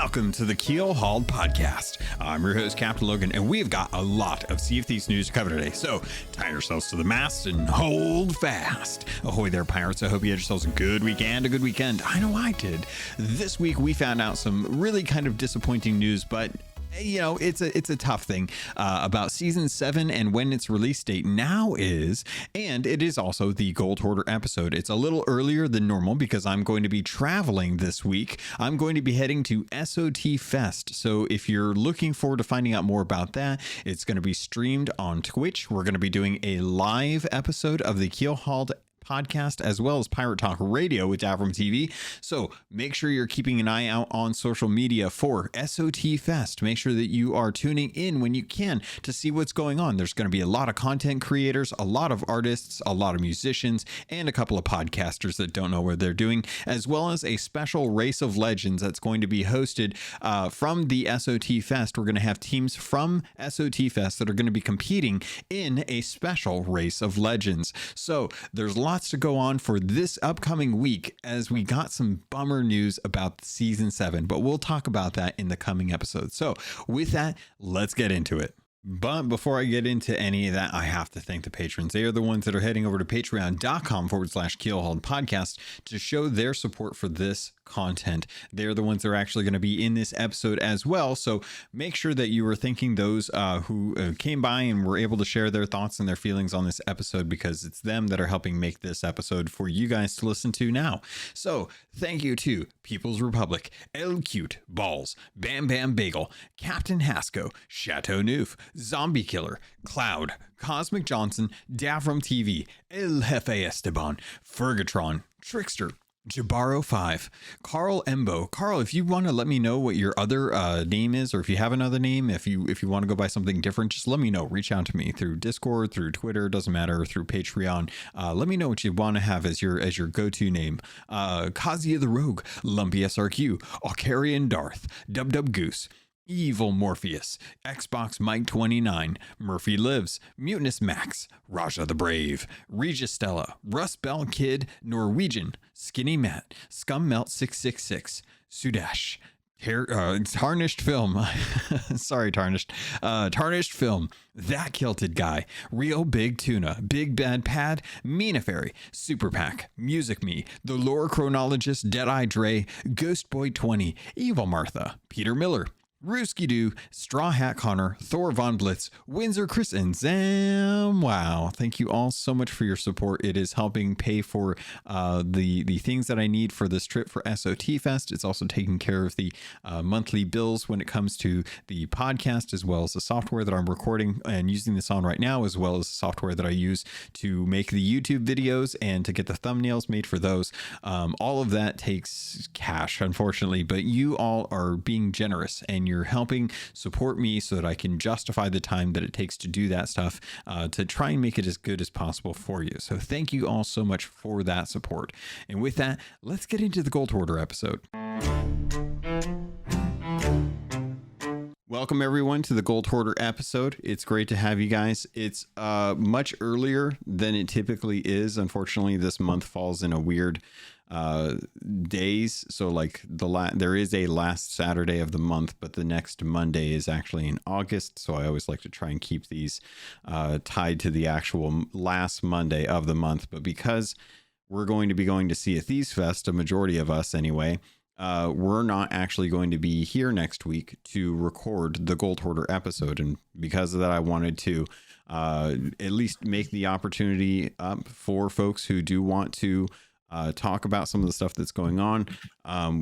Welcome to the Keelhauled podcast. I'm your host, Captain Logan, and we've got a lot of Sea of Thieves news to cover today. So tie yourselves to the mast and hold fast. Ahoy there, pirates. I hope you had yourselves a good weekend. I know I did. This week we found out some really kind of disappointing news, but you know, it's a tough thing about season 7 and when its release date now is, and it is also the Gold Hoarder episode. It's a little earlier than normal because I'm going to be traveling this week. I'm going to be heading to SoT Fest. So if you're looking forward to finding out more about that, it's going to be streamed on Twitch. We're going to be doing a live episode of the Keelhauled podcast as well as Pirate Talk Radio with Davram TV. So make sure you're keeping an eye out on social media for SoT Fest. Make sure that you are tuning in when you can to see what's going on. There's going to be a lot of content creators, a lot of artists, a lot of musicians, and a couple of podcasters that don't know what they're doing, as well as a special race of legends that's going to be hosted from the SoT Fest. We're going to have teams from SoT Fest that are going to be competing in a special race of legends. So there's lots to go on for this upcoming week as we got some bummer news about season 7, but we'll talk about that in the coming episodes. So with that, let's get into it. But before I get into any of that, I have to thank the patrons. They are the ones that are heading over to patreon.com/Keelhauled podcast to show their support for this content. They're the ones that are actually going to be in this episode as well. So make sure that you are thanking those who came by and were able to share their thoughts and their feelings on this episode, because it's them that are helping make this episode for you guys to listen to now. So thank you to People's Republic, El Cute, Balls, Bam Bam Bagel, Captain Hasco, Chateau Neuf, Zombie Killer, Cloud, Cosmic Johnson, Davram TV, El Jefe Esteban, Fergatron, Trickster, Jabaro 5, Carl Embo. Carl, if you want to let me know what your other name is, or if you have another name, if you want to go by something different, just let me know. Reach out to me through Discord, through Twitter, doesn't matter, through Patreon. Let me know what you want to have as your go-to name. Kazia the Rogue, Lumpy SRQ, Ocarian Darth, Dub Dub Goose, Evil Morpheus, Xbox Mike 29, Murphy Lives, Mutinous Max, Raja the Brave, Regis Stella, Rust Bell Kid, Norwegian, Skinny Matt, Scum Melt 666, Sudash, Tarnished Film, sorry Tarnished, Tarnished Film, That Kilted Guy, Real Big Tuna, Big Bad Pad, Mina Fairy, Super Pack, Music Me, The Lore Chronologist, Deadeye Dre, Ghost Boy 20, Evil Martha, Peter Miller, Rooski Doo, Straw Hat Connor, Thor Von Blitz, Windsor Chris, and Zam. Wow. Thank you all so much for your support. It is helping pay for the things that I need for this trip for SoT Fest. It's also taking care of the monthly bills when it comes to the podcast, as well as the software that I'm recording and using this on right now, as well as the software that I use to make the YouTube videos and to get the thumbnails made for those. All of that takes cash, unfortunately, but you all are being generous and you're helping support me so that I can justify the time that it takes to do that stuff, to try and make it as good as possible for you. So thank you all so much for that support. And with that, let's get into the Gold Hoarder episode. Welcome everyone to the Gold Hoarder episode. It's great to have you guys. It's much earlier than it typically is. Unfortunately, this month falls in a weird days, so like there is a last Saturday of the month, but the next Monday is actually in August, so I always like to try and keep these tied to the actual last Monday of the month. But because we're going to be going to Sea of Thieves Fest, a majority of us anyway, we're not actually going to be here next week to record the Gold Hoarder episode, and because of that I wanted to at least make the opportunity up for folks who do want to talk about some of the stuff that's going on.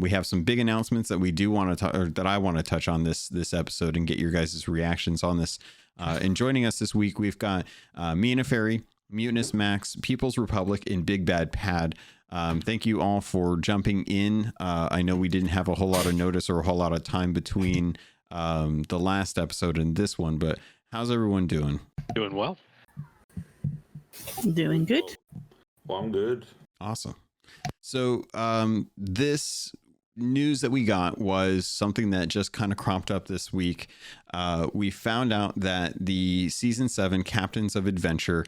We have some big announcements that we do want to or that I want to touch on this episode and get your guys' reactions on this. And joining us this week, we've got Mina Fairy, Mutinous Max, People's Republic, and Big Bad Pad. Thank you all for jumping in. I know we didn't have a whole lot of notice or a whole lot of time between the last episode and this one, but how's everyone doing? Doing well. Doing good. Well, I'm good. Awesome. So this news that we got was something that just kind of cropped up this week. We found out that the season 7 Captains of Adventure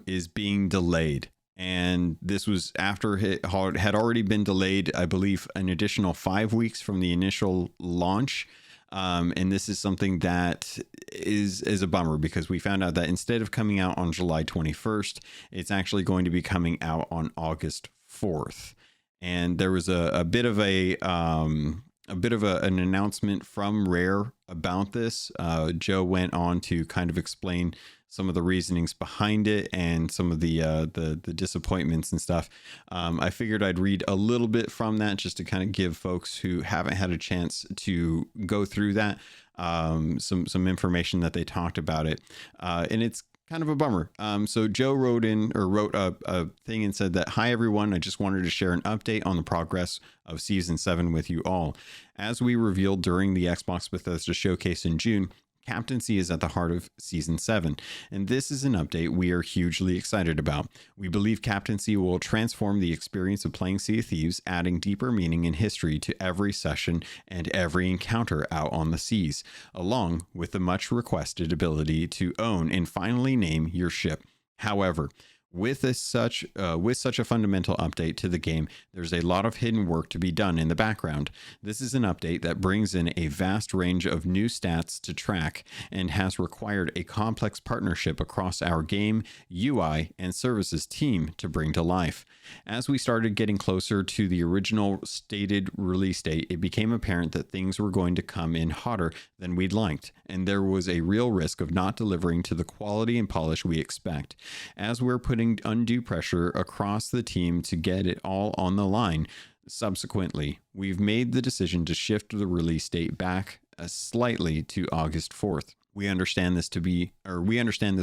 is being delayed. And this was after it had already been delayed, I believe, an additional 5 weeks from the initial launch. And this is something that is a bummer, because we found out that instead of coming out on July 21st, it's actually going to be coming out on August 4th. And there was a bit of an announcement from Rare about this. Joe went on to kind of explain some of the reasonings behind it and some of the disappointments and stuff. I figured I'd read a little bit from that just to kind of give folks who haven't had a chance to go through that some information that they talked about it. And it's kind of a bummer. So Joe wrote a thing and said that, "Hi everyone, I just wanted to share an update on the progress of Season 7 with you all. As we revealed during the Xbox Bethesda showcase in June, captaincy is at the heart of Season 7, and this is an update we are hugely excited about. We believe captaincy will transform the experience of playing Sea of Thieves, adding deeper meaning and history to every session and every encounter out on the seas, along with the much requested ability to own and finally name your ship. However, with such a fundamental update to the game, there's a lot of hidden work to be done in the background. This is an update that brings in a vast range of new stats to track and has required a complex partnership across our game, UI, and services team to bring to life. As we started getting closer to the original stated release date, it became apparent that things were going to come in hotter than we'd liked, and there was a real risk of not delivering to the quality and polish we expect. As we're putting undue pressure across the team to get it all on the line, subsequently, we've made the decision to shift the release date back slightly to August 4th. We understand this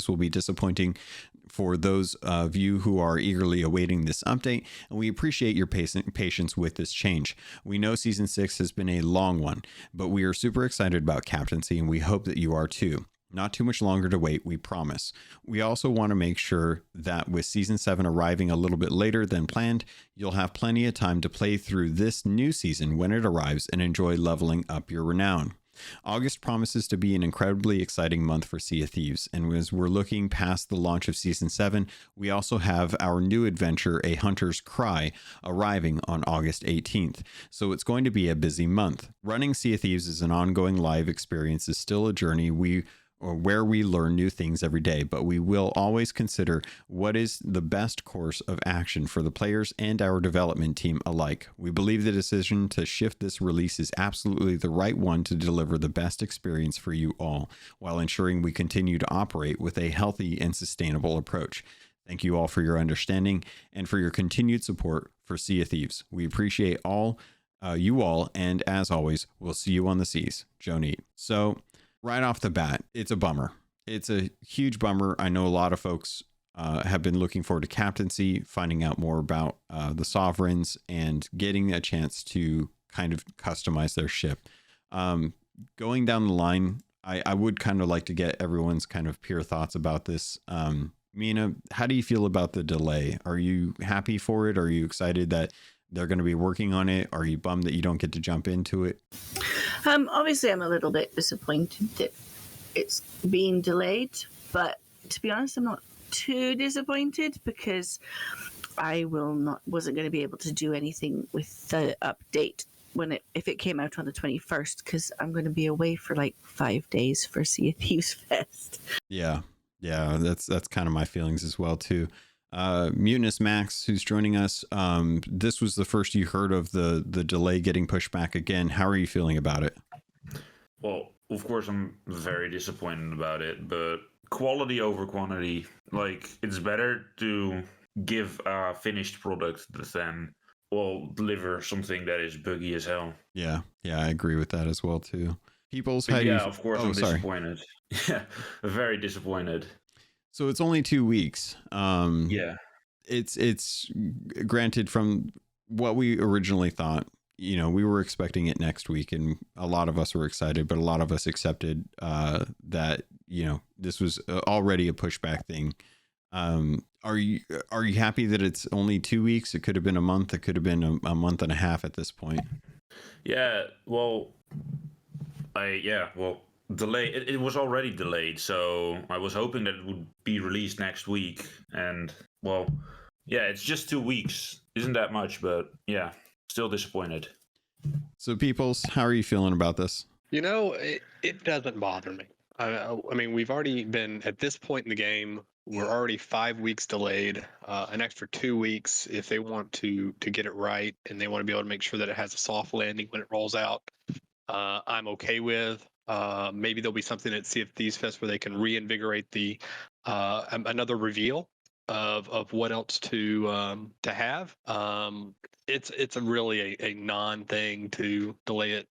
will be disappointing for those of you who are eagerly awaiting this update, and we appreciate your patience with this change. We know Season 6 has been a long one, but we are super excited about captaincy, and we hope that you are too. Not too much longer to wait, we promise. We also want to make sure that with Season 7 arriving a little bit later than planned, you'll have plenty of time to play through this new season when it arrives and enjoy leveling up your renown. August promises to be an incredibly exciting month for Sea of Thieves, and as we're looking past the launch of Season 7, we also have our new adventure, A Hunter's Cry, arriving on August 18th, so it's going to be a busy month. Running Sea of Thieves as an ongoing live experience is still a journey where we learn new things every day, but we will always consider what is the best course of action for the players and our development team alike. We believe the decision to shift this release is absolutely the right one to deliver the best experience for you all, while ensuring we continue to operate with a healthy and sustainable approach. Thank you all for your understanding and for your continued support for Sea of Thieves. We appreciate you all, and as always, we'll see you on the seas. Joe Neat. So, right off the bat, it's a bummer. It's a huge bummer. I know a lot of folks have been looking forward to captaincy, finding out more about the sovereigns, and getting a chance to kind of customize their ship. Going down the line, I would kind of like to get everyone's kind of pure thoughts about this. Mina, how do you feel about the delay? Are you happy for it? Are you excited that they're going to be working on it? Are you bummed that you don't get to jump into it? Obviously, I'm a little bit disappointed that it's being delayed, but to be honest, I'm not too disappointed because I wasn't going to be able to do anything with the update if it came out on the 21st, because I'm going to be away for like 5 days for Sea of Thieves Fest. Yeah, that's kind of my feelings as well too. Mutinous Max, who's joining us, this was the first you heard of the delay getting pushed back again. How are you feeling about it? Well, of course I'm very disappointed about it, but quality over quantity. Like, it's better to give a finished product than deliver something that is buggy as hell. Yeah, I agree with that as well too. Of course I'm disappointed. Yeah, very disappointed. So it's only 2 weeks. Yeah. It's granted, from what we originally thought, we were expecting it next week, and a lot of us were excited, but a lot of us accepted that, this was already a pushback thing. Are you happy that it's only 2 weeks? It could have been a month. It could have been a month and a half at this point. Yeah. Delay. It was already delayed, so I was hoping that it would be released next week. And Yeah, it's just 2 weeks. Isn't that much, but yeah, still disappointed. So, Peoples, how are you feeling about this? It doesn't bother me. I mean, we've already been at this point in the game. We're already 5 weeks delayed. An extra 2 weeks if they want to get it right, and they want to be able to make sure that it has a soft landing when it rolls out. I'm okay with. Maybe there'll be something at Sea of Thieves Fest where they can reinvigorate the another reveal of what else to have. It's a really a non thing to delay it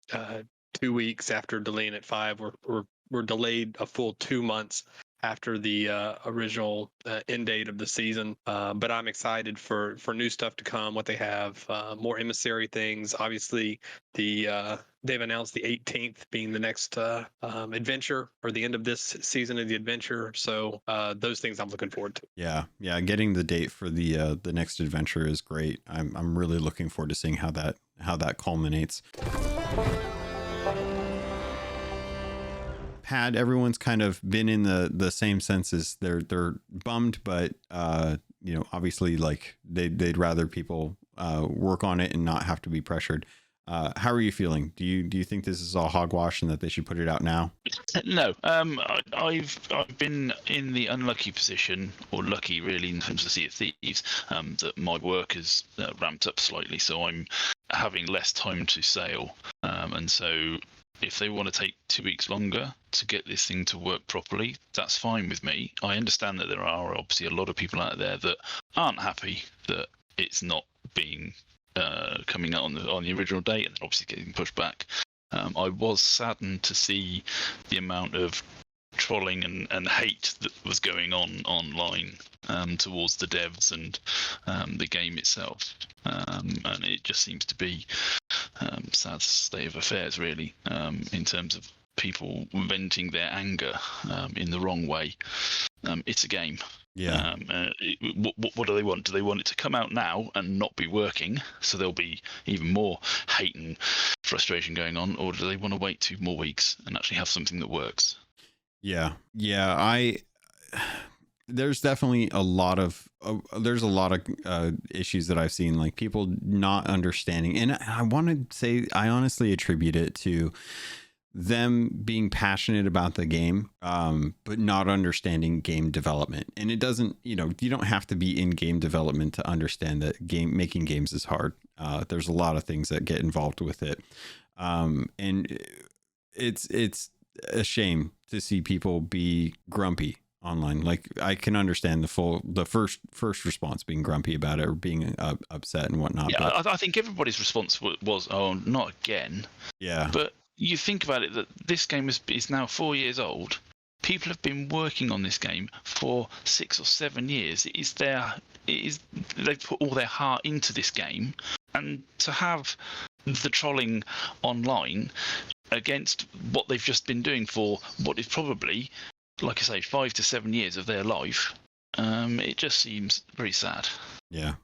2 weeks after delaying it 5. We're delayed a full 2 months after the original end date of the season. But I'm excited for new stuff to come. What they have, more emissary things. Obviously, they've announced the 18th being the next adventure, or the end of this season of the adventure. So those things I'm looking forward to. Yeah, getting the date for the next adventure is great. I'm really looking forward to seeing how that culminates. Pad, everyone's kind of been in the same senses. They're bummed, but obviously, like they'd rather people work on it and not have to be pressured. How are you feeling? Do you think this is all hogwash and that they should put it out now? No. I've been in the unlucky position, or lucky really, in terms of Sea of Thieves, that my work has ramped up slightly, so I'm having less time to sail, and so if they want to take 2 weeks longer to get this thing to work properly, that's fine with me. I understand that there are obviously a lot of people out there that aren't happy that it's not being coming out on the original date, and then obviously getting pushed back. I was saddened to see the amount of trolling and hate that was going on online towards the devs and the game itself, and it just seems to be sad state of affairs, really, in terms of people venting their anger in the wrong way. It's a game. Yeah. What do they want? Do they want it to come out now and not be working, so there'll be even more hate and frustration going on, or do they want to wait 2 more weeks and actually have something that works? Yeah. There's definitely a lot of issues that I've seen, like people not understanding, and I want to say I honestly attribute it to them being passionate about the game, but not understanding game development. And it doesn't, you don't have to be in game development to understand that making games is hard. There's a lot of things that get involved with it, and it's a shame to see people be grumpy online. Like, I can understand the first response being grumpy about it or being upset and whatnot. Yeah, but I think everybody's response was, "Oh, not again." Yeah, but you think about it, that this game is now 4 years old. People have been working on this game for 6 or 7 years. They've put all their heart into this game, and to have the trolling online against what they've just been doing for what is probably, like I say, 5 to 7 years of their life, it just seems very sad. Yeah.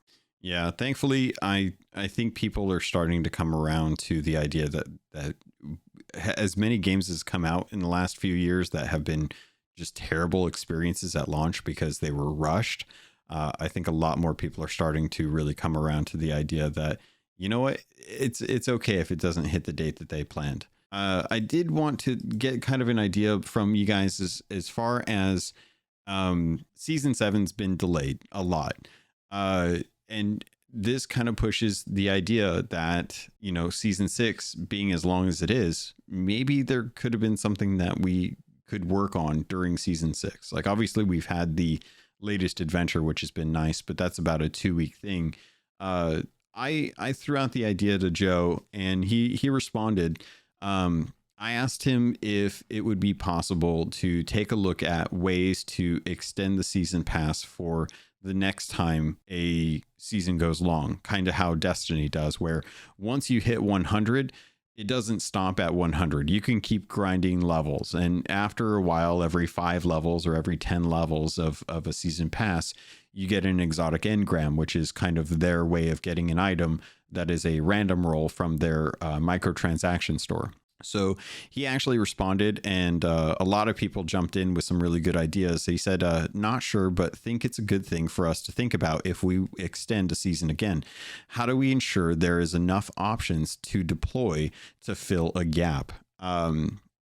Thankfully, I think people are starting to come around to the idea that as many games as come out in the last few years that have been just terrible experiences at launch because they were rushed, I think a lot more people are starting to really come around to the idea that, you know what, it's okay if it doesn't hit the date that they planned. I did want to get kind of an idea from you guys as far as season 7's been delayed a lot. And this kind of pushes the idea that, season 6 being as long as it is, maybe there could have been something that we could work on during season 6. Like, obviously we've had the latest adventure, which has been nice, but that's about a 2-week thing. I threw out the idea to Joe, and he responded. I asked him if it would be possible to take a look at ways to extend the season pass for the next time a season goes long, kind of how Destiny does, where once you hit 100, it doesn't stop at 100. You can keep grinding levels, and after a while, every 5 levels or every 10 levels of a season pass, you get an exotic engram, which is kind of their way of getting an item that is a random roll from their microtransaction store. So he actually responded, and a lot of people jumped in with some really good ideas. He said, not sure, but think it's a good thing for us to think about if we extend a season again. How do we ensure there is enough options to deploy to fill a gap?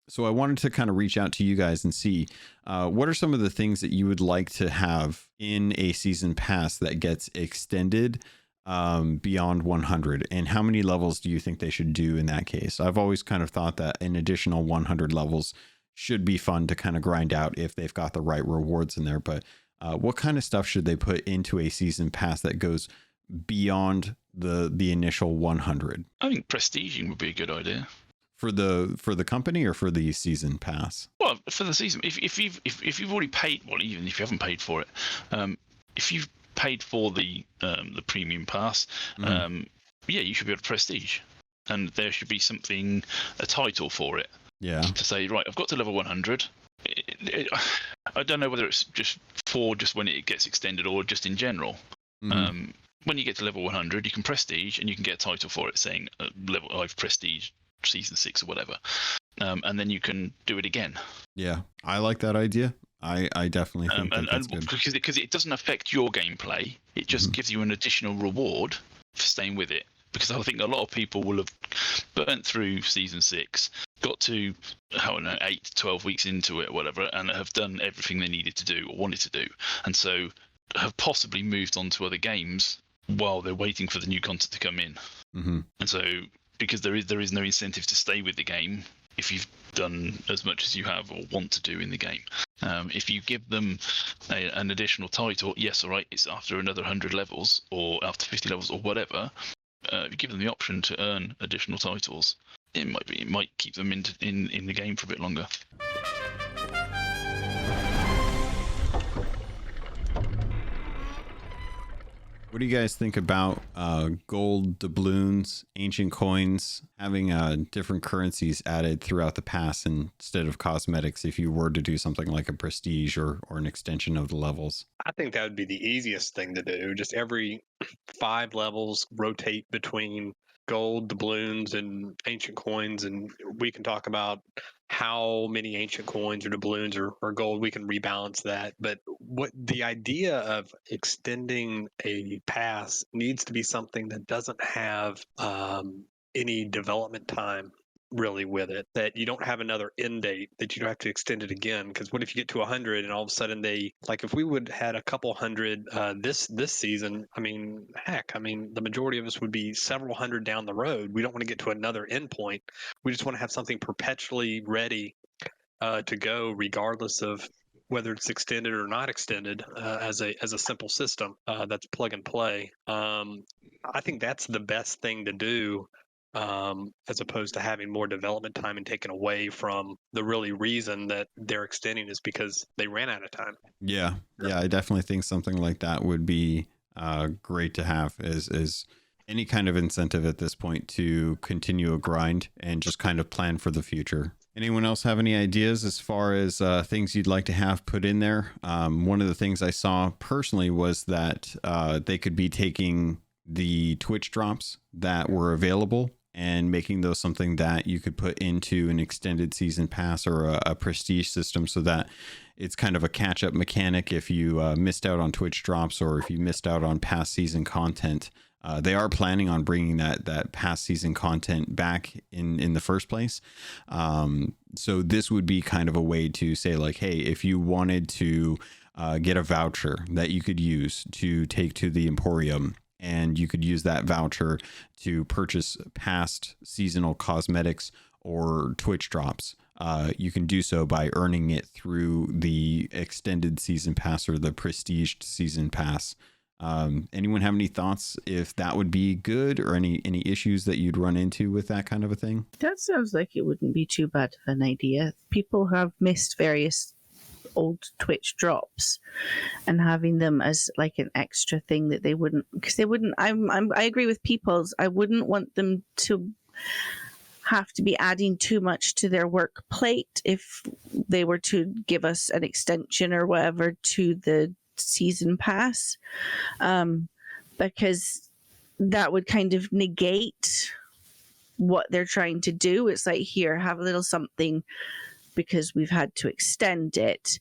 So I wanted to kind of reach out to you guys and see what are some of the things that you would like to have in a season pass that gets extended beyond 100, and how many levels do you think they should do in that case? I've always kind of thought that an additional 100 levels should be fun to kind of grind out if they've got the right rewards in there. But what kind of stuff should they put into a season pass that goes beyond the initial 100? I think prestiging would be a good idea. For the company or for the season pass? Well, for the season, if you've already paid, well, even if you haven't paid for it, if you've paid for the premium pass, yeah, you should be able to prestige, and there should be something, a title for it. Yeah. To say, right, I've got to level 100. I don't know whether it's just when it gets extended or just in general. When you get to level 100, you can prestige and you can get a title for it saying I've prestige season 6 or whatever, and then you can do it again. Yeah, I like that idea. I definitely think that's good. Because it doesn't affect your gameplay. It just gives you an additional reward for staying with it. Because I think a lot of people will have burnt through season 6, got to, I don't know, 8 to 12 weeks into it or whatever, and have done everything they needed to do or wanted to do, and so have possibly moved on to other games while they're waiting for the new content to come in. And so, because there is no incentive to stay with the game if you've done as much as you have or want to do in the game. If you give them an additional title, yes, all right, it's after another 100 levels or after 50 levels or whatever. If you give them the option to earn additional titles, it might keep them in the game for a bit longer. What do you guys think about gold doubloons, ancient coins, having different currencies added throughout the pass instead of cosmetics if you were to do something like a prestige or an extension of the levels? I think that would be the easiest thing to do. Just every 5 levels rotate between gold, doubloons, and ancient coins, and we can talk about how many ancient coins or doubloons or gold, we can rebalance that. But what the idea of extending a pass needs to be something that doesn't have any development time really with it, that you don't have another end date, that you don't have to extend it again. Because what if you get to 100 and all of a sudden if we would had a couple hundred this season, the majority of us would be several hundred down the road. We don't want to get to another end point. We just want to have something perpetually ready to go, regardless of whether it's extended or not extended, as a simple system that's plug and play. I think that's the best thing to do, as opposed to having more development time and taken away from the really reason that they're extending is because they ran out of time. Yeah, I definitely think something like that would be great to have as any kind of incentive at this point to continue a grind and just kind of plan for the future. Anyone else have any ideas as far as things you'd like to have put in there? One of the things I saw personally was that they could be taking the Twitch drops that were available and making those something that you could put into an extended season pass or a prestige system, so that it's kind of a catch-up mechanic if you missed out on Twitch drops or if you missed out on past season content. They are planning on bringing that past season content back in the first place. So this would be kind of a way to say, like, hey, if you wanted to get a voucher that you could use to take to the Emporium, and you could use that voucher to purchase past seasonal cosmetics or Twitch drops, you can do so by earning it through the extended season pass or the prestiged season pass. Anyone have any thoughts if that would be good, or any issues that you'd run into with that kind of a thing? That sounds like it wouldn't be too bad of an idea. People have missed various old Twitch drops, and having them as like an extra thing that they wouldn't, because they wouldn't. I agree with Peoples. I wouldn't want them to have to be adding too much to their work plate if they were to give us an extension or whatever to the season pass, because that would kind of negate what they're trying to do. It's like, here, have a little something because we've had to extend it.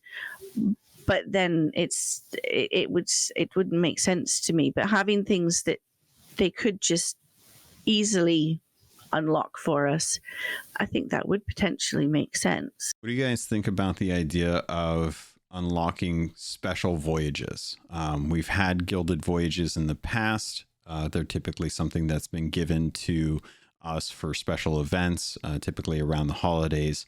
But then it wouldn't make sense to me. But having things that they could just easily unlock for us, I think that would potentially make sense. What do you guys think about the idea of unlocking special voyages? We've had gilded voyages in the past. They're typically something that's been given to us for special events, typically around the holidays.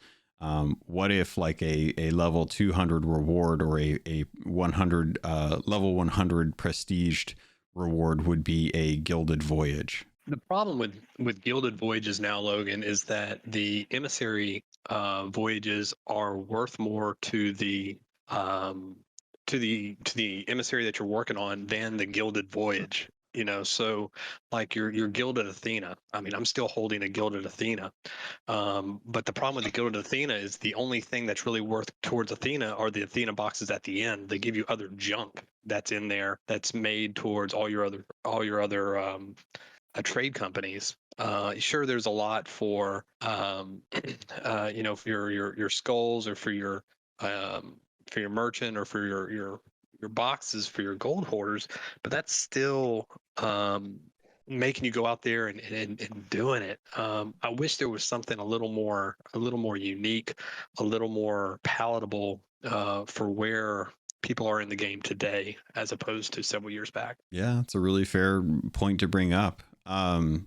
What if like a level 200 reward or a 100 level 100 prestiged reward would be a gilded voyage? The problem with gilded voyages now, Logan, is that the emissary voyages are worth more to the emissary that you're working on than the gilded voyage. So like your gilded Athena. I mean, I'm still holding a gilded Athena, but the problem with the gilded Athena is the only thing that's really worth towards Athena are the Athena boxes at the end. They give you other junk that's in there that's made towards all your other trade companies. Sure, there's a lot for for your skulls or for your merchant or for your boxes for your gold hoarders, but that's still making you go out there and doing it. I wish there was something a little more unique, a little more palatable for where people are in the game today as opposed to several years back. Yeah, it's a really fair point to bring up.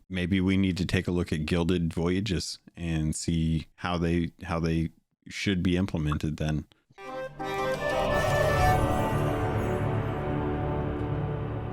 Maybe we need to take a look at gilded voyages and see how they should be implemented then.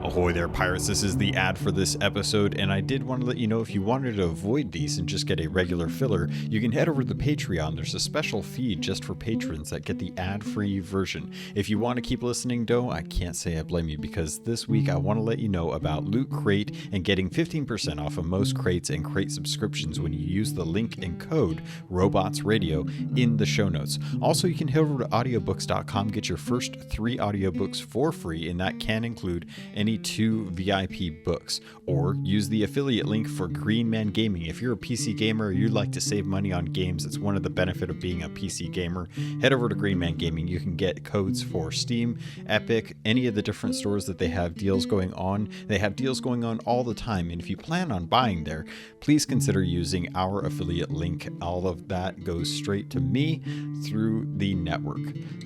Ahoy there, pirates. This is the ad for this episode, and I did want to let you know if you wanted to avoid these and just get a regular filler, you can head over to the Patreon. There's a special feed just for patrons that get the ad-free version. If you want to keep listening, though, I can't say I blame you, because this week I want to let you know about Loot Crate and getting 15% off of most crates and crate subscriptions when you use the link and code RobotsRadio in the show notes. Also, you can head over to audiobooks.com, get your first 3 audiobooks for free, and that can include any 2 VIP books, or use the affiliate link for Green Man Gaming. If you're a PC gamer or you'd like to save money on games, it's one of the benefits of being a PC gamer. Head over to Green Man Gaming. You can get codes for Steam, Epic, any of the different stores that they have deals going on. They have deals going on all the time, and if you plan on buying there, please consider using our affiliate link. All of that goes straight to me through the network.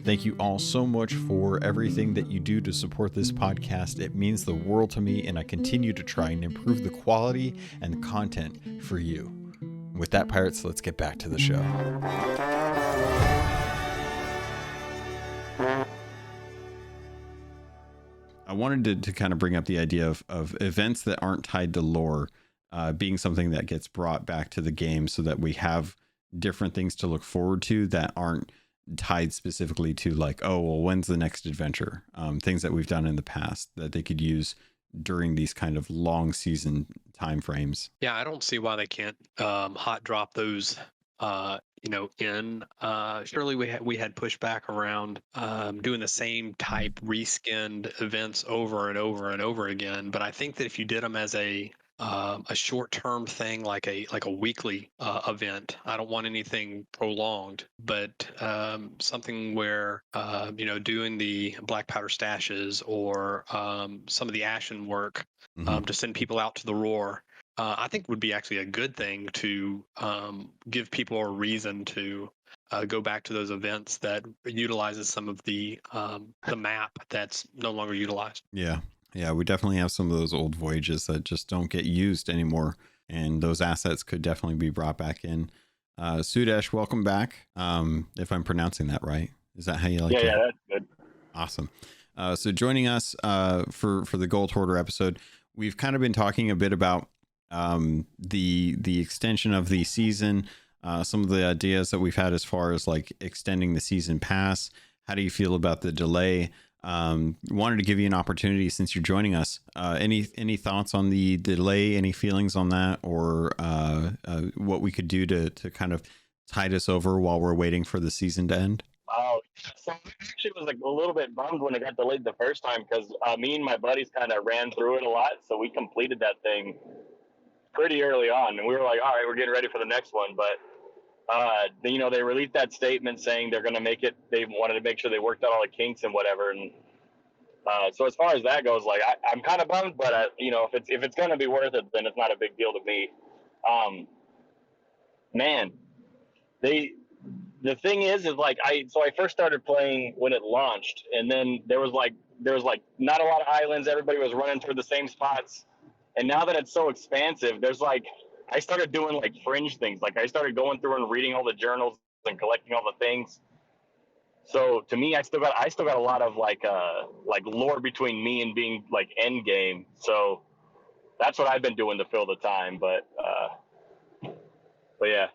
Thank you all so much for everything that you do to support this podcast. It means the world to me, and I continue to try and improve the quality and the content for you. With that, pirates, let's get back to the show. I wanted to kind of bring up the idea of events that aren't tied to lore being something that gets brought back to the game, so that we have different things to look forward to that aren't tied specifically to like, oh, well, when's the next adventure? Things that we've done in the past that they could use during these kind of long season time frames. Yeah, I don't see why they can't hot drop those in. Surely we had pushback around doing the same type reskinned events over and over and over again, but I think that if you did them as a short-term thing, like a weekly event. I don't want anything prolonged, but something where doing the black powder stashes or some of the ashen work to send people out to the roar. I think would be actually a good thing to give people a reason to go back to those events that utilizes some of the map that's no longer utilized. Yeah, we definitely have some of those old voyages that just don't get used anymore, and those assets could definitely be brought back in. Sudesh, welcome back. If I'm pronouncing that right, is that how you like it? Yeah, that's good. Awesome. So joining us for the Gold Hoarder episode, we've kind of been talking a bit about the extension of the season, some of the ideas that we've had as far as like extending the season pass. How do you feel about the delay? Wanted to give you an opportunity since you're joining us. Any thoughts on the delay? Any feelings on that, or what we could do to kind of tide us over while we're waiting for the season to end? Oh, so I actually was like a little bit bummed when it got delayed the first time because me and my buddies kind of ran through it a lot, so we completed that thing pretty early on, and we were like, all right, we're getting ready for the next one. But they released that statement saying they're going to make it. They wanted to make sure they worked out all the kinks and whatever. And so as far as that goes, like I'm kind of bummed, but if it's going to be worth it, then it's not a big deal to me. Man, the thing is like I first started playing when it launched, and then there was like not a lot of islands. Everybody was running through the same spots, and now that it's so expansive, there's like I started doing like fringe things. Like I started going through and reading all the journals and collecting all the things. So to me, I still got a lot of like lore between me and being like end game. So that's what I've been doing to fill the time. But yeah.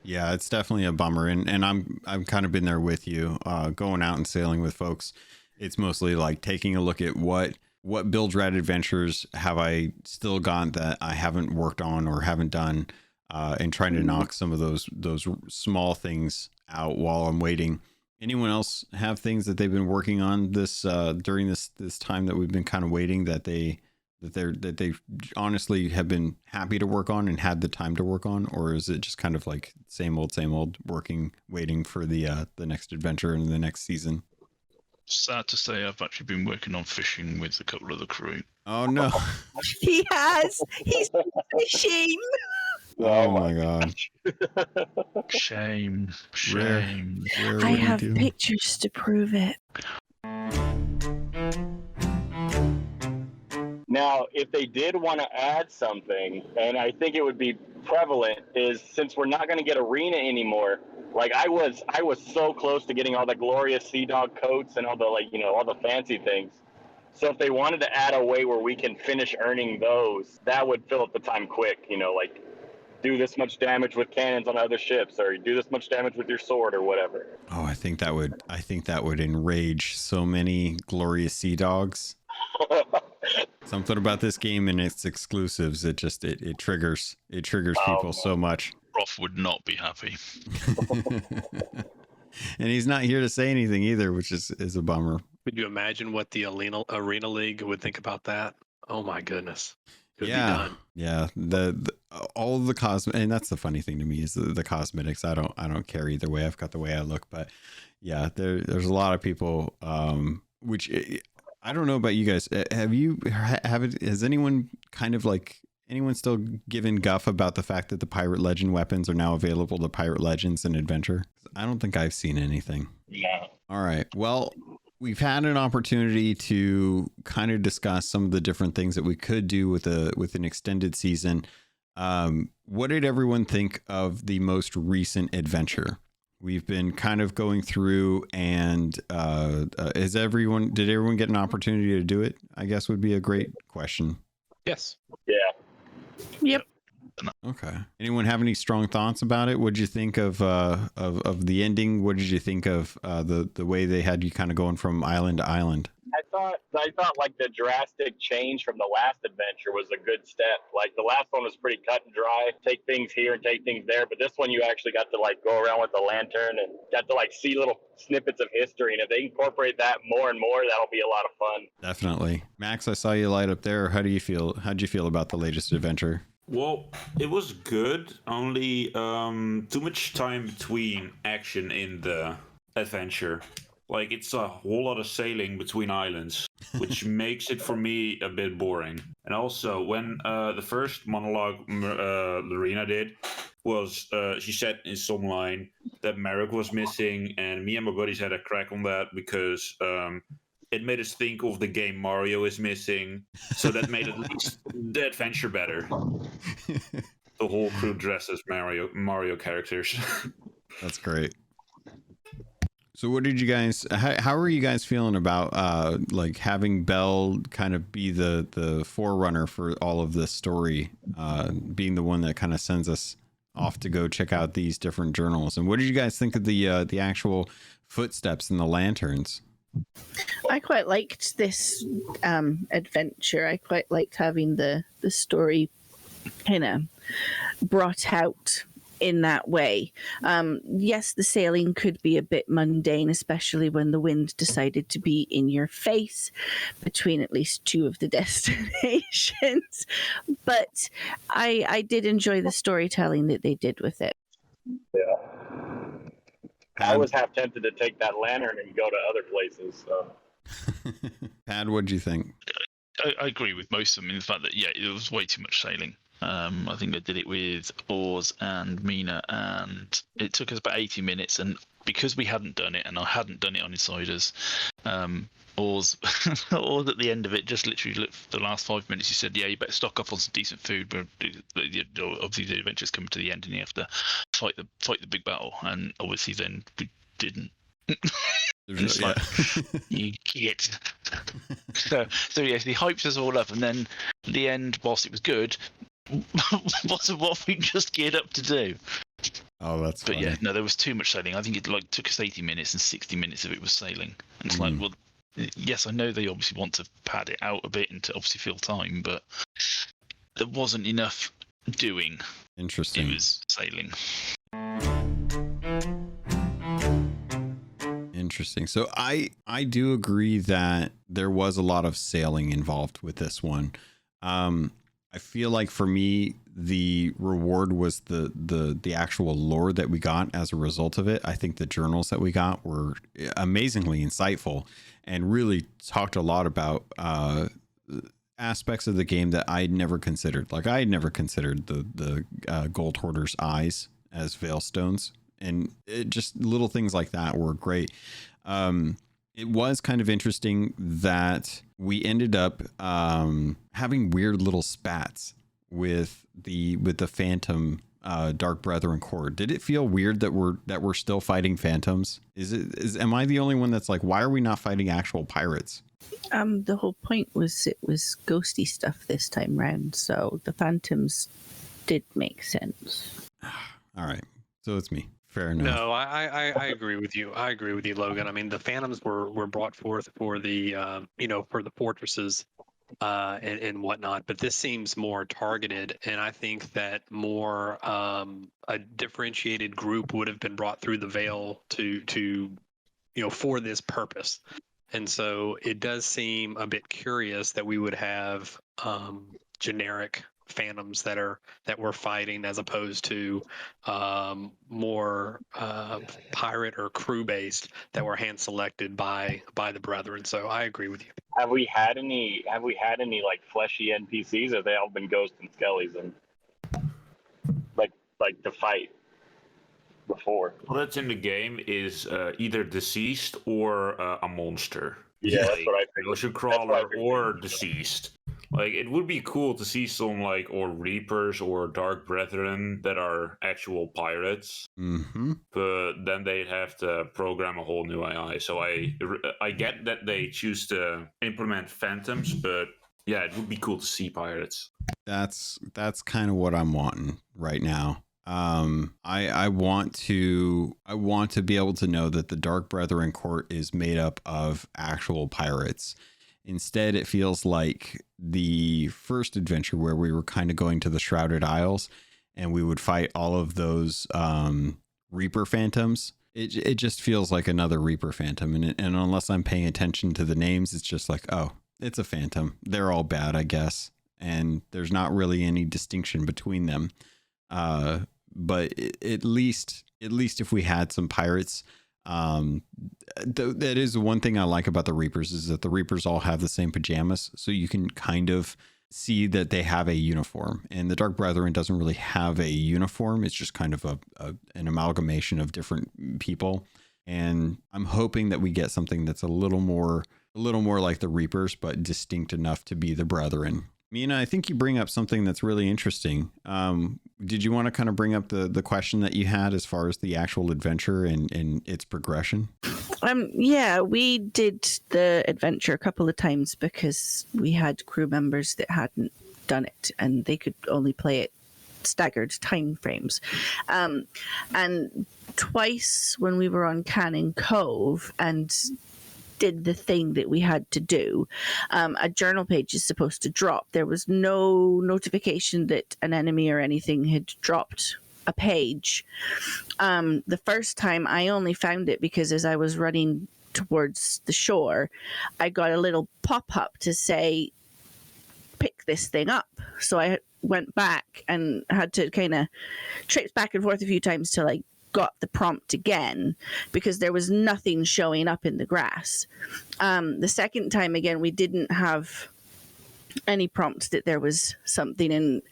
Yeah, it's definitely a bummer, and I've kind of been there with you, going out and sailing with folks. It's mostly like taking a look at what Build Rat adventures have I still got that I haven't worked on or haven't done, and trying to knock some of those small things out while I'm waiting. Anyone else have things that they've been working on this during this time that we've been kind of waiting that they honestly have been happy to work on and had the time to work on, or is it just kind of like same old waiting for the next adventure and the next season? Sad to say, I've actually been working on fishing with a couple of the crew. Oh no. He has. He's fishing. Oh my god. Shame. I have pictures to prove it. Now, if they did want to add something, and I think it would be prevalent, is since we're not going to get arena anymore, like I was so close to getting all the glorious Sea Dog coats and all the all the fancy things. So if they wanted to add a way where we can finish earning those, that would fill up the time quick. Like do this much damage with cannons on other ships, or do this much damage with your sword, or whatever. Oh, I think that would enrage so many glorious Sea Dogs. Something about this game and its exclusives, it triggers people so much. Roth would not be happy. And he's not here to say anything either, which is a bummer. Could you imagine what the Arena League would think about that? Oh my goodness. It would be Yeah. done. Yeah. The all of the and that's the funny thing to me is the cosmetics. I don't care either way. I've got the way I look, but yeah, there's a lot of people, which I don't know about you guys. Has anyone kind of like anyone still given guff about the fact that the Pirate Legend weapons are now available to Pirate Legends and Adventure? I don't think I've seen anything. Yeah. All right. Well, we've had an opportunity to kind of discuss some of the different things that we could do with an extended season. What did everyone think of the most recent adventure? We've been kind of going through, and did everyone get an opportunity to do it? I guess would be a great question. Yes. Yeah. Yep. Okay. Anyone have any strong thoughts about it? What did you think of the ending? What did you think of the way they had you kind of going from island to island? I thought like the drastic change from the last adventure was a good step. Like the last one was pretty cut and dry, take things here and take things there. But this one you actually got to like go around with the lantern and got to like see little snippets of history. And if they incorporate that more and more, that'll be a lot of fun. Definitely. Max, I saw you light up there. How do you feel? How'd you feel about the latest adventure? Well, it was good. Only too much time between action in the adventure. Like, it's a whole lot of sailing between islands, which makes it, for me, a bit boring. And also, when the first monologue Lorena did was, she said in some line that Merrick was missing, and me and my buddies had a crack on that because it made us think of the game Mario is missing. So that made at least the adventure better. The whole crew dressed as Mario characters. That's great. So what did you guys, how are you guys feeling about like having Belle kind of be the forerunner for all of this story, being the one that kind of sends us off to go check out these different journals? And what did you guys think of the actual footsteps and the lanterns? I quite liked this adventure. I quite liked having the story kind of brought out in that way. Yes, the sailing could be a bit mundane, especially when the wind decided to be in your face between at least two of the destinations. But I did enjoy the storytelling that they did with it. Yeah. I was half tempted to take that lantern and go to other places. So. Pad, what do you think? I agree with most of them in the fact that, yeah, it was way too much sailing. I think I did it with Oars and Mina, and it took us about 80 minutes. And because we hadn't done it, and I hadn't done it on Insiders, Oars, Oars at the end of it, just literally the last 5 minutes, he said, yeah, you better stock up on some decent food. But obviously the adventure's coming to the end, and you have to fight the big battle. And obviously then we didn't. It's like, you get. So yes, he hypes us all up, and then at the end, whilst it was good, wasn't what we just geared up to do. Oh, that's funny. But yeah, no, there was too much sailing. I think it took us 80 minutes, and 60 minutes of it was sailing. And it's like, well, yes, I know they obviously want to pad it out a bit and to obviously fill time, but there wasn't enough doing. Interesting. It was sailing. Interesting. So I do agree that there was a lot of sailing involved with this one. I feel like for me, the reward was the actual lore that we got as a result of it. I think the journals that we got were amazingly insightful and really talked a lot about aspects of the game that I'd never considered. Like I had never considered the Gold Hoarders' eyes as veil stones. And it just little things like that were great. It was kind of interesting that we ended up having weird little spats with the Phantom Dark Brethren Corps. Did it feel weird that we're still fighting phantoms? Am I the only one that's like, why are we not fighting actual pirates? The whole point was it was ghosty stuff this time round, so the phantoms did make sense. All right, so it's me. Fair enough. No, I agree with you. I agree with you, Logan. I mean, the Phantoms were brought forth for the for the fortresses and whatnot, but this seems more targeted, and I think that more a differentiated group would have been brought through the veil to for this purpose. And so it does seem a bit curious that we would have generic phantoms that we're fighting as opposed to more pirate or crew based that were hand selected by the brethren. So I agree with you. Have we had any like fleshy NPCs, or have they all been ghosts and skellies and like to fight before? Well, that's in the game is either deceased or a monster. Yeah, like, that's what I think. Ocean crawler or deceased. Like, it would be cool to see some, or Reapers or Dark Brethren that are actual pirates. Mm-hmm. But then they'd have to program a whole new AI. So I get that they choose to implement phantoms, but yeah, it would be cool to see pirates. That's kind of what I'm wanting right now. I want to be able to know that the Dark Brethren Court is made up of actual pirates. Instead, it feels like the first adventure where we were kind of going to the Shrouded Isles and we would fight all of those Reaper Phantoms. It just feels like another Reaper Phantom. And unless I'm paying attention to the names, it's just like, oh, it's a Phantom. They're all bad, I guess. And there's not really any distinction between them. But at least if we had some pirates, that is one thing I like about the Reapers is that the Reapers all have the same pajamas, so you can kind of see that they have a uniform. And the Dark Brethren doesn't really have a uniform; it's just kind of an amalgamation of different people. And I'm hoping that we get something that's a little more like the Reapers, but distinct enough to be the Brethren. Mina, I think you bring up something that's really interesting. Did you want to kind of bring up the question that you had as far as the actual adventure and its progression? Yeah, we did the adventure a couple of times because we had crew members that hadn't done it and they could only play it staggered time frames. And twice when we were on Cannon Cove and did the thing that we had to do, a journal page is supposed to drop. There was no notification that an enemy or anything had dropped a page. The first time I only found it because as I was running towards the shore, I got a little pop-up to say, pick this thing up. So I went back and had to kind of traipse back and forth a few times till I got the prompt again, because there was nothing showing up in the grass. The second time again, we didn't have any prompt that there was something, and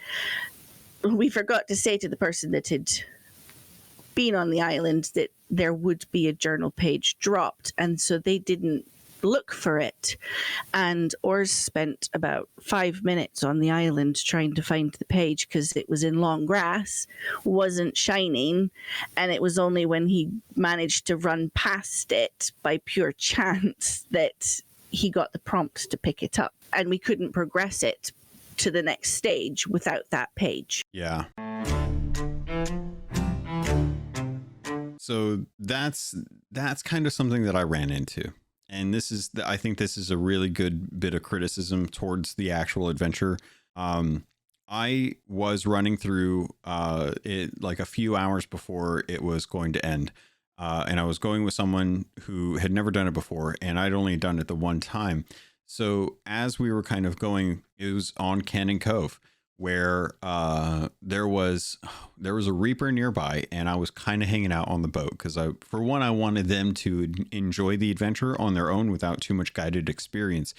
we forgot to say to the person that had been on the island that there would be a journal page dropped, and so they didn't look for it. And Ors spent about 5 minutes on the island trying to find the page because it was in long grass, wasn't shining, and it was only when he managed to run past it by pure chance that he got the prompt to pick it up, and we couldn't progress it to the next stage without that page. Yeah. So that's kind of something that I ran into. And I think this is a really good bit of criticism towards the actual adventure. I was running through it like a few hours before it was going to end. And I was going with someone who had never done it before, and I'd only done it the one time. So as we were kind of going, it was on Cannon Cove, where there was a Reaper nearby, and I was kind of hanging out on the boat because for one, I wanted them to enjoy the adventure on their own without too much guided experience.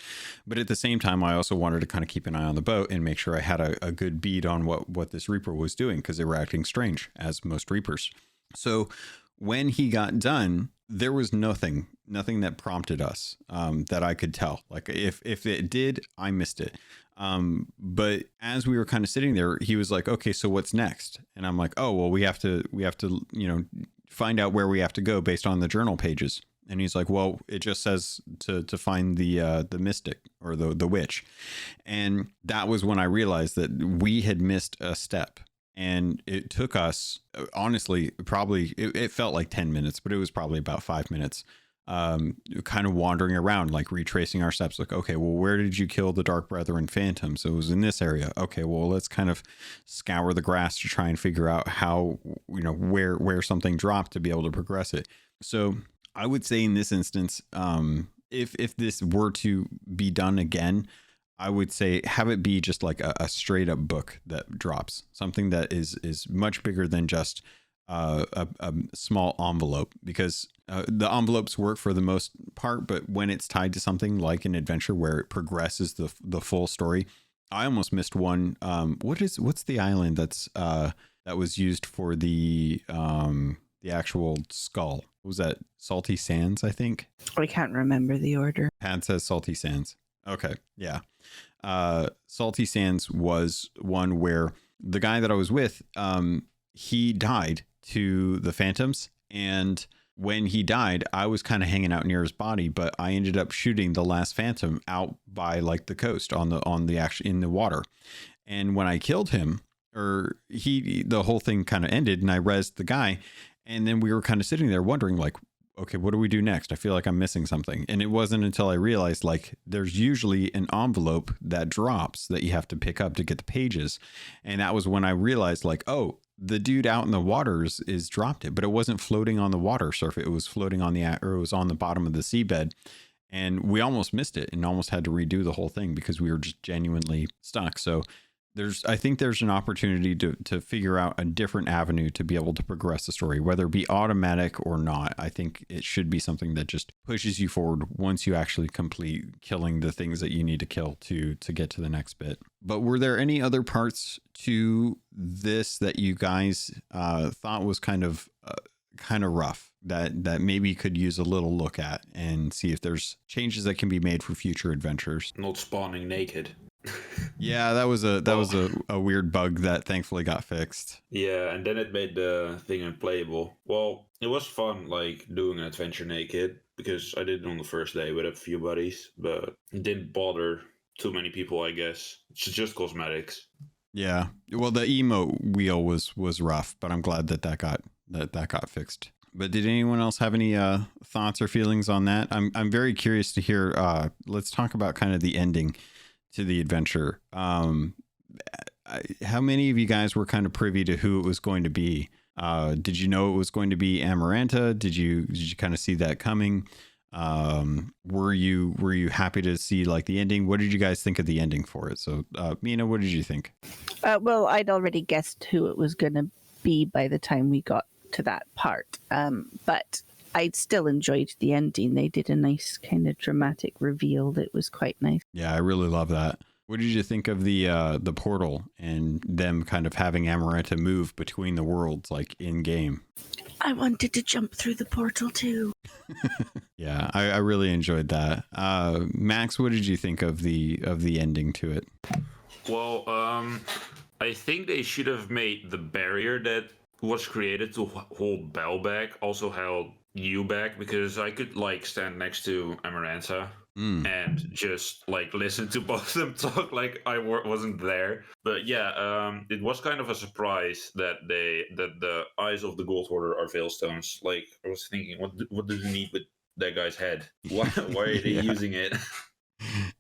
But at the same time, I also wanted to kind of keep an eye on the boat and make sure I had a good bead on what this Reaper was doing, because they were acting strange, as most Reapers. So when he got done, there was nothing that prompted us that I could tell. Like if it did, I missed it. But as we were kind of sitting there, he was like, okay, so what's next? And I'm like, oh, well, we have to, find out where we have to go based on the journal pages. And he's like, well, it just says to find the mystic or the witch. And that was when I realized that we had missed a step. And it took us, honestly, probably, it felt like 10 minutes, but it was probably about 5 minutes. Kind of wandering around, like retracing our steps, like, okay, well, where did you kill the Dark Brethren Phantom? So it was in this area. Okay, well, let's kind of scour the grass to try and figure out how, where something dropped to be able to progress it. So I would say in this instance, if this were to be done again, I would say have it be just like a straight up book that drops, something that is much bigger than just a small envelope, because the envelopes work for the most part, but when it's tied to something like an adventure where it progresses the full story, I almost missed one. What's the island that was used for the actual skull? What was that? Salty Sands, I think. I can't remember the order. Pad says Salty Sands. Okay, yeah. Salty Sands was one where the guy that I was with, he died to the phantoms, and when he died, I was kind of hanging out near his body, but I ended up shooting the last phantom out by like the coast in the water. And when I killed him, the whole thing kind of ended, and I rezzed the guy. And then we were kind of sitting there wondering, like, okay, what do we do next? I feel like I'm missing something. And it wasn't until I realized, like, there's usually an envelope that drops that you have to pick up to get the pages. And that was when I realized, like, oh, the dude out in the waters is dropped it, but it wasn't floating on the water surface. It was floating it was on the bottom of the seabed. And we almost missed it and almost had to redo the whole thing because we were just genuinely stuck. So I think there's an opportunity to figure out a different avenue to be able to progress the story, whether it be automatic or not. I think it should be something that just pushes you forward once you actually complete killing the things that you need to kill to get to the next bit. But were there any other parts to this that you guys thought was kind of rough that maybe could use a little look at and see if there's changes that can be made for future adventures? Not spawning naked. Yeah, that was a weird bug that thankfully got fixed. Yeah, and then it made the thing unplayable. Well, it was fun, like, doing an adventure naked, because I did it on the first day with a few buddies, but it didn't bother too many people, I guess. It's just cosmetics. Yeah, well, the emote wheel was rough, but I'm glad that got fixed. But did anyone else have any thoughts or feelings on that? I'm very curious to hear. Let's talk about kind of the ending to the adventure. how many of you guys were kind of privy to who it was going to be? Did you know it was going to be Amaranta? Did you kind of see that coming? Were you happy to see like the ending? What did you guys think of the ending for it? So, Mina, what did you think? Well, I'd already guessed who it was going to be by the time we got to that part. But I still enjoyed the ending. They did a nice kind of dramatic reveal that was quite nice. Yeah, I really love that. What did you think of the portal and them kind of having Amaranta move between the worlds, like in game? I wanted to jump through the portal too. Yeah, I really enjoyed that. Max, what did you think of the ending to it? Well, I think they should have made the barrier that was created to hold Bell back also held you back, because I could like stand next to Amaranta and just like listen to both of them talk like I wasn't there. But yeah, it was kind of a surprise that the eyes of the Gold Hoarder are Veilstones. Like I was thinking, what do you need with that guy's head? Why are they using it?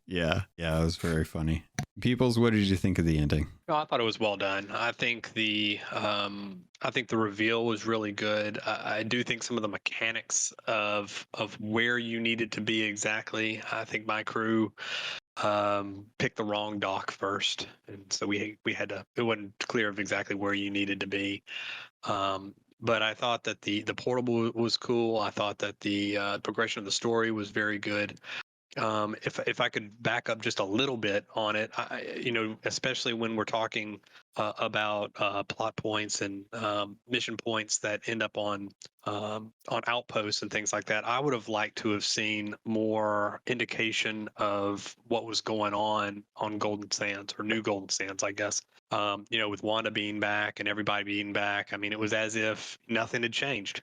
Yeah, it was very funny. Peoples, what did you think of the ending? No, I thought it was well done. I think the reveal was really good. I do think some of the mechanics of where you needed to be exactly. I think my crew picked the wrong dock first, and so we had to. It wasn't clear of exactly where you needed to be. But I thought that the portable was cool. I thought that the progression of the story was very good. If I could back up just a little bit on it, especially when we're talking about plot points and mission points that end up on outposts and things like that, I would have liked to have seen more indication of what was going on Golden Sands, or New Golden Sands, I guess. With Wanda being back and everybody being back, I mean, it was as if nothing had changed.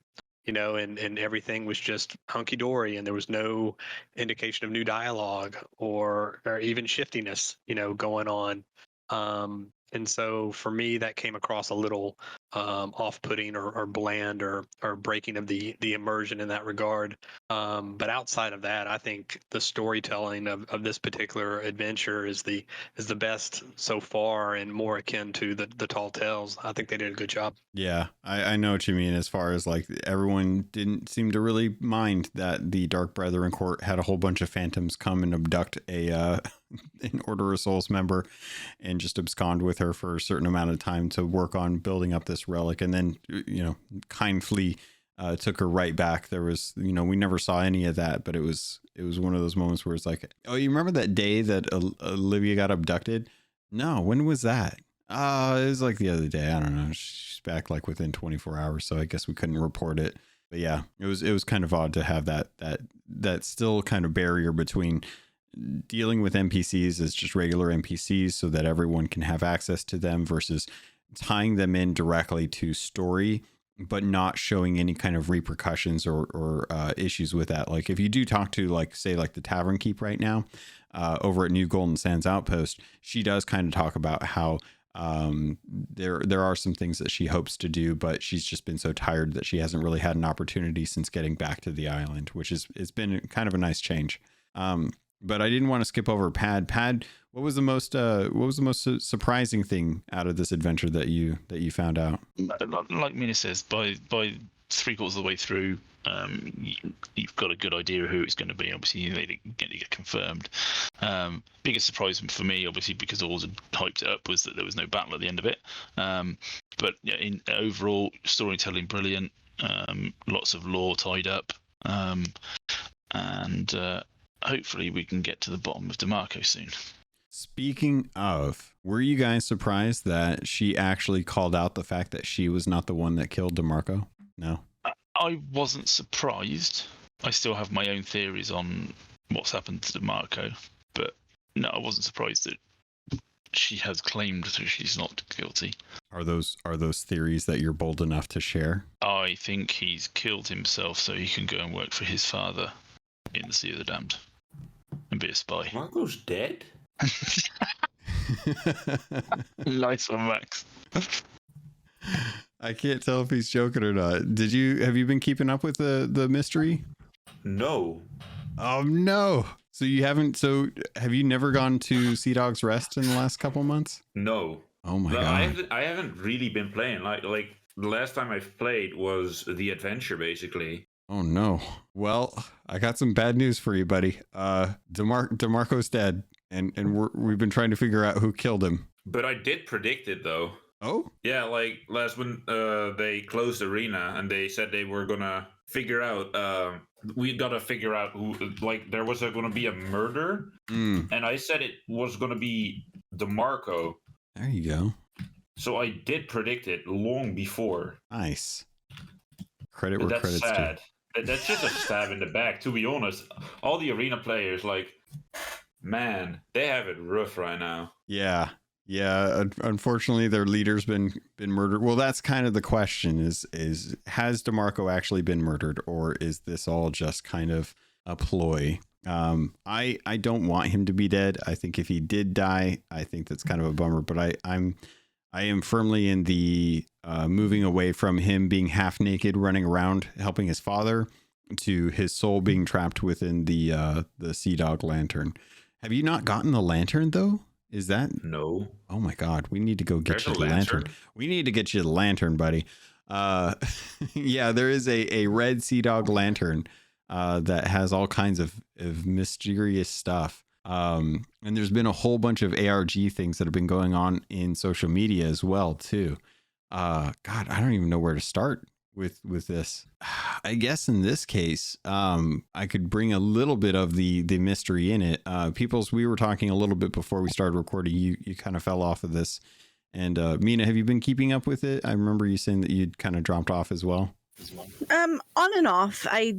And everything was just hunky-dory, and there was no indication of new dialogue or even shiftiness, going on. And so for me, that came across a little off-putting or bland or breaking of the immersion in that regard. But outside of that, I think the storytelling of this particular adventure is the best so far, and more akin to the Tall Tales. I think they did a good job. Yeah, I know what you mean, as far as like everyone didn't seem to really mind that the Dark Brethren Court had a whole bunch of phantoms come and abduct an Order of Souls member and just abscond with her for a certain amount of time to work on building up this relic, and then kindly took her right back. There was, we never saw any of that, but it was one of those moments where it's like, oh, you remember that day that Olivia got abducted? No, when was that? It was like the other day. I don't know. She's back like within 24 hours, so I guess we couldn't report it. But yeah, it was kind of odd to have that still kind of barrier between dealing with NPCs as just regular NPCs so that everyone can have access to them, versus tying them in directly to story, but not showing any kind of repercussions or issues with that. Like if you do talk to the Tavern Keep right now, over at New Golden Sands Outpost, she does kind of talk about how there are some things that she hopes to do, but she's just been so tired that she hasn't really had an opportunity since getting back to the island, which it's been kind of a nice change. But I didn't want to skip over Pad. Pad, what was the most surprising thing out of this adventure that you found out? Like Mina says, by 3/4 of the way through, you've got a good idea of who it's going to be. Obviously, you need to get confirmed. Biggest surprise for me, obviously, because all had hyped it up, was that there was no battle at the end of it. But yeah, in overall storytelling, brilliant. Lots of lore tied up, and hopefully we can get to the bottom of DeMarco soon. Speaking of, were you guys surprised that she actually called out the fact that she was not the one that killed DeMarco? No. I wasn't surprised. I still have my own theories on what's happened to DeMarco, but no, I wasn't surprised that she has claimed that she's not guilty. Are those theories that you're bold enough to share? I think he's killed himself so he can go and work for his father in the Sea of the Damned and be a spy. Marco's dead? Nice one, Max. I can't tell if he's joking or not. Have you been keeping up with the mystery? No. Oh no. So have you never gone to Sea Dog's Rest in the last couple months? No. Oh my No, god. I haven't really been playing. Like the last time I've played was the adventure, basically. Oh no. Well, I got some bad news for you, buddy. DeMarco's dead, and we've been trying to figure out who killed him. But I did predict it though. Oh? Yeah, like last when they closed Arena and they said they were gonna figure out. We gotta figure out who. Like there was gonna be a murder, and I said it was gonna be DeMarco. There you go. So I did predict it long before. Nice. Credit where That's credit's sad. due. That's just a stab in the back, to be honest. All the Arena players, like, man, they have it rough right now. Yeah. Unfortunately, their leader's been murdered. Well, that's kind of the question: is has DeMarco actually been murdered, or is this all just kind of a ploy? I don't want him to be dead. I think if he did die, I think that's kind of a bummer. But I am firmly in the moving away from him being half naked, running around helping his father, to his soul being trapped within the Sea Dog lantern. Have you not gotten the lantern though? Is that No? Oh my god, we need to go get There's you a the lantern. lantern? We need to get you the lantern, buddy. Yeah, there is a red Sea Dog lantern that has all kinds of mysterious stuff. And there's been a whole bunch of ARG things that have been going on in social media as well too. God, I don't even know where to start with this. I guess in this case, I could bring a little bit of the mystery in it. Peoples, we were talking a little bit before we started recording. You kind of fell off of this. And Mina, have you been keeping up with it? I remember you saying that you'd kind of dropped off as well. On and off. I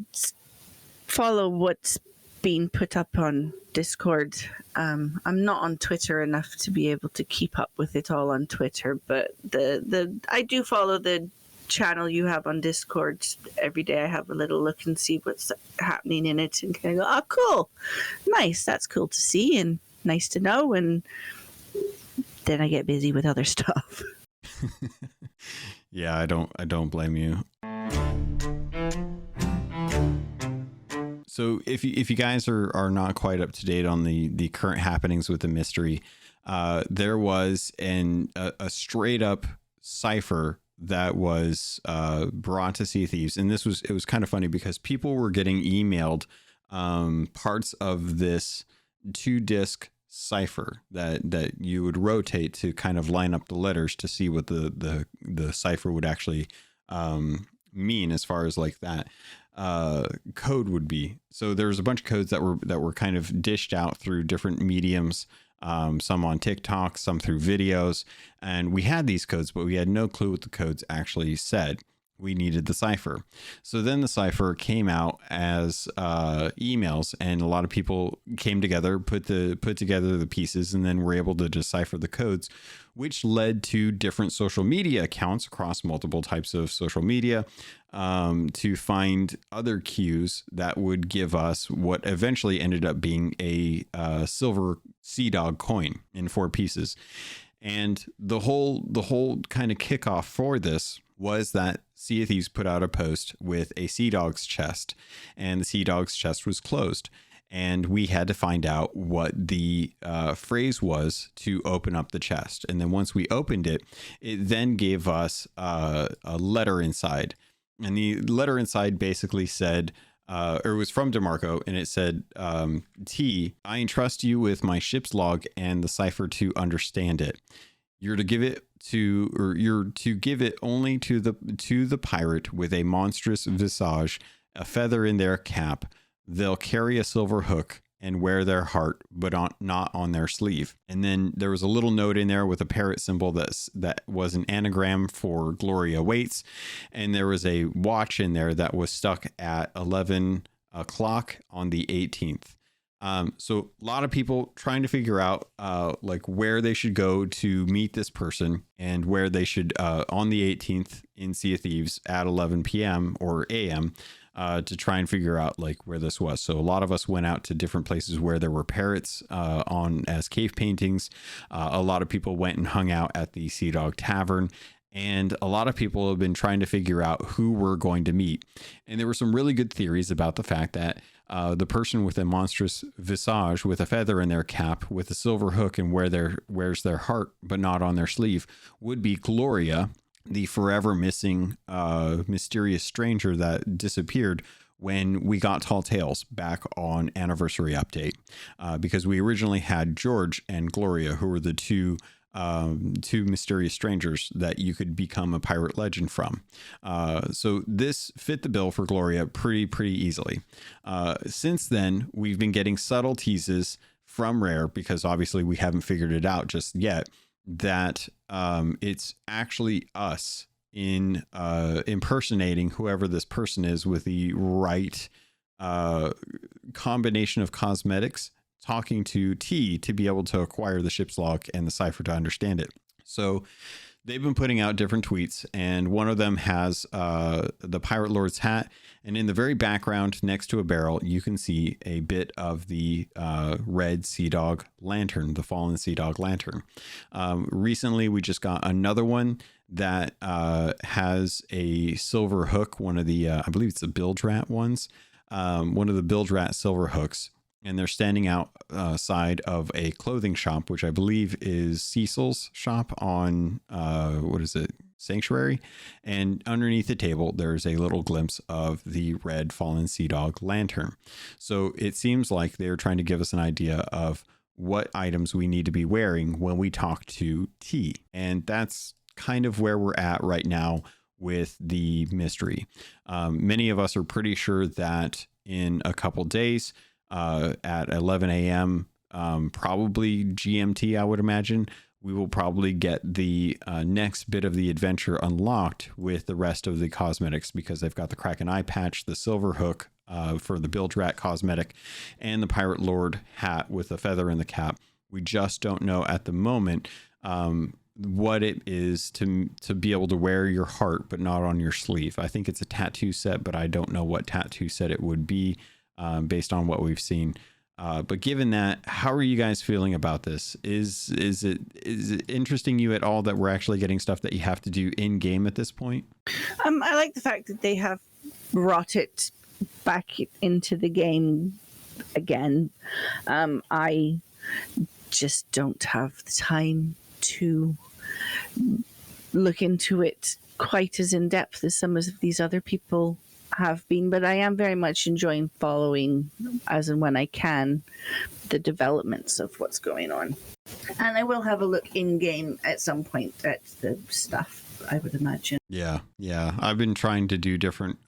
follow what's being put up on Discord. I'm not on Twitter enough to be able to keep up with it all on Twitter, but I do follow the channel you have on Discord. Every day I have a little look and see what's happening in it and kind of go, oh cool, nice, that's cool to see and nice to know, and then I get busy with other stuff. Yeah, I don't blame you. So if you guys are not quite up to date on the current happenings with the mystery, there was a straight up cipher that was brought to Sea of Thieves, and it was kind of funny because people were getting emailed parts of this 2-disc cipher that you would rotate to kind of line up the letters to see what the cipher would actually mean as far as like that code would be. So there's a bunch of codes that were kind of dished out through different mediums. Some on TikTok, some through videos, and we had these codes, but we had no clue what the codes actually said. We needed the cipher. So then the cipher came out as emails, and a lot of people came together, put together the pieces, and then were able to decipher the codes, which led to different social media accounts across multiple types of social media to find other cues that would give us what eventually ended up being a silver Sea Dog coin in 4 pieces. And the whole kind of kickoff for this was that Sea of Thieves put out a post with a Sea Dog's chest, and the Sea Dog's chest was closed. And we had to find out what the phrase was to open up the chest. And then once we opened it, it then gave us a letter inside. And the letter inside basically said, or it was from DeMarco, and it said, T, I entrust you with my ship's log and the cipher to understand it. You're to give it only to the pirate with a monstrous visage, a feather in their cap. They'll carry a silver hook and wear their heart, but not on their sleeve. And then there was a little note in there with a parrot symbol that was an anagram for Gloria Waits. And there was a watch in there that was stuck at 11 o'clock on the 18th. So a lot of people trying to figure out like where they should go to meet this person, and where they should on the 18th in Sea of Thieves at 11 p.m. or a.m. To try and figure out like where this was. So a lot of us went out to different places where there were parrots on as cave paintings. A lot of people went and hung out at the Sea Dog Tavern. And a lot of people have been trying to figure out who we're going to meet. And there were some really good theories about the fact that the person with a monstrous visage with a feather in their cap with a silver hook and wears their heart but not on their sleeve would be Gloria, the forever missing mysterious stranger that disappeared when we got Tall Tales back on Anniversary Update, because we originally had George and Gloria, who were the two mysterious strangers that you could become a pirate legend from. So this fit the bill for Gloria pretty easily. Since then, we've been getting subtle teases from Rare, because obviously we haven't figured it out just yet, that it's actually us in impersonating whoever this person is with the right combination of cosmetics, talking to T to be able to acquire the ship's log and the cipher to understand it. So they've been putting out different tweets, and one of them has the Pirate Lord's hat, and in the very background next to a barrel you can see a bit of the red Sea Dog lantern, the fallen Sea Dog lantern. Recently we just got another one that has a silver hook, one of the I believe it's the Bilge Rat ones, one of the Bilge Rat silver hooks, and they're standing outside of a clothing shop, which I believe is Cecil's shop on what is it, Sanctuary. And underneath the table there's a little glimpse of the red fallen Sea Dog lantern. So it seems like they're trying to give us an idea of what items we need to be wearing when we talk to T, and that's kind of where we're at right now with the mystery. Many of us are pretty sure that in a couple days, at 11 a.m., probably GMT, I would imagine, we will probably get the next bit of the adventure unlocked with the rest of the cosmetics, because they've got the Kraken eye patch, the silver hook for the Bilge Rat cosmetic, and the Pirate Lord hat with a feather in the cap. We just don't know at the moment what it is to be able to wear your heart but not on your sleeve. I think it's a tattoo set, but I don't know what tattoo set it would be based on what we've seen. But given that, how are you guys feeling about this? Is it interesting you at all that we're actually getting stuff that you have to do in game at this point? I like the fact that they have brought it back into the game again. I just don't have the time to look into it quite as in depth as some of these other people have been, but I am very much enjoying following, as and when I can, the developments of what's going on. And I will have a look in game at some point at the stuff, I would imagine. Yeah. I've been trying to do different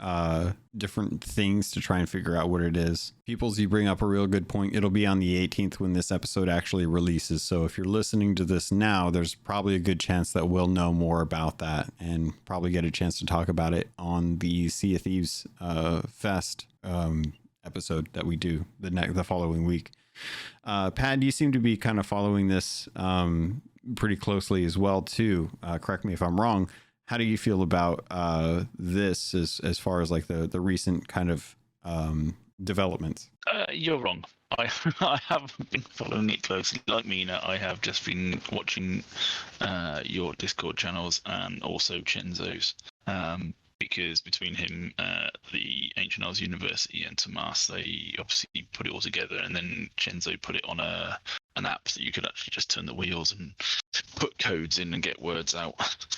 things to try and figure out what it is. Peoples, you bring up a real good point. It'll be on the 18th when this episode actually releases. So if you're listening to this now, there's probably a good chance that we'll know more about that and probably get a chance to talk about it on the Sea of Thieves Fest episode that we do the following week. Pad, you seem to be kind of following this pretty closely as well too. Correct me if I'm wrong. How do you feel about this as far as like the recent kind of developments? You're wrong. I haven't been following it closely. Like Mina, I have just been watching your Discord channels and also Chenzo's. Because between him, the Ancient Isles University, and Tomas, they obviously put it all together, and then Chenzo put it on an app that you could actually just turn the wheels and put codes in and get words out.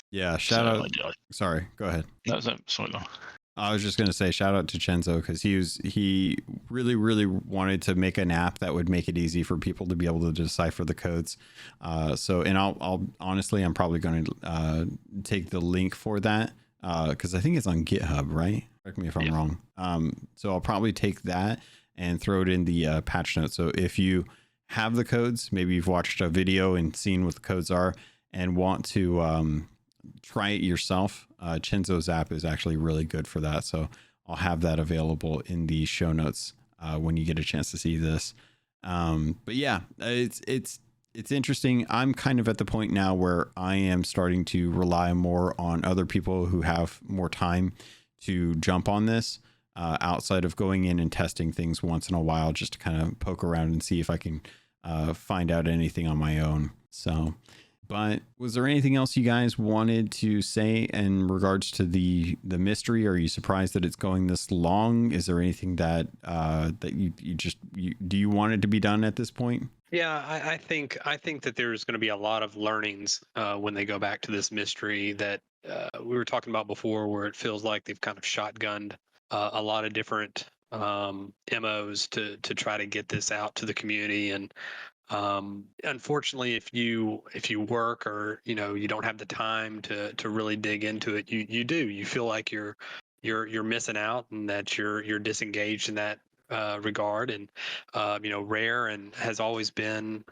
Yeah, shout out. Sorry, go ahead. No, sorry, no. I was just going to say shout out to Chenzo, because he really wanted to make an app that would make it easy for people to be able to decipher the codes. And I'll honestly, I'm probably going to take the link for that. Because I think it's on GitHub, right? Correct me if I'm wrong. So I'll probably take that and throw it in the patch notes. So if you have the codes, maybe you've watched a video and seen what the codes are and want to try it yourself, Chenzo's app is actually really good for that. So I'll have that available in the show notes when you get a chance to see this. But yeah, it's interesting. I'm kind of at the point now where I am starting to rely more on other people who have more time to jump on this, outside of going in and testing things once in a while, just to kind of poke around and see if I can find out anything on my own. So, But was there anything else you guys wanted to say in regards to the mystery? Are you surprised that it's going this long? Is there anything that do you want it to be done at this point? Yeah, I think that there's going to be a lot of learnings when they go back to this mystery that we were talking about before, where it feels like they've kind of shotgunned a lot of different MOs to try to get this out to the community. And unfortunately, if you work, or you don't have the time to really dig into it, you feel like you're missing out, and that you're disengaged in that regard. And Rare and has always been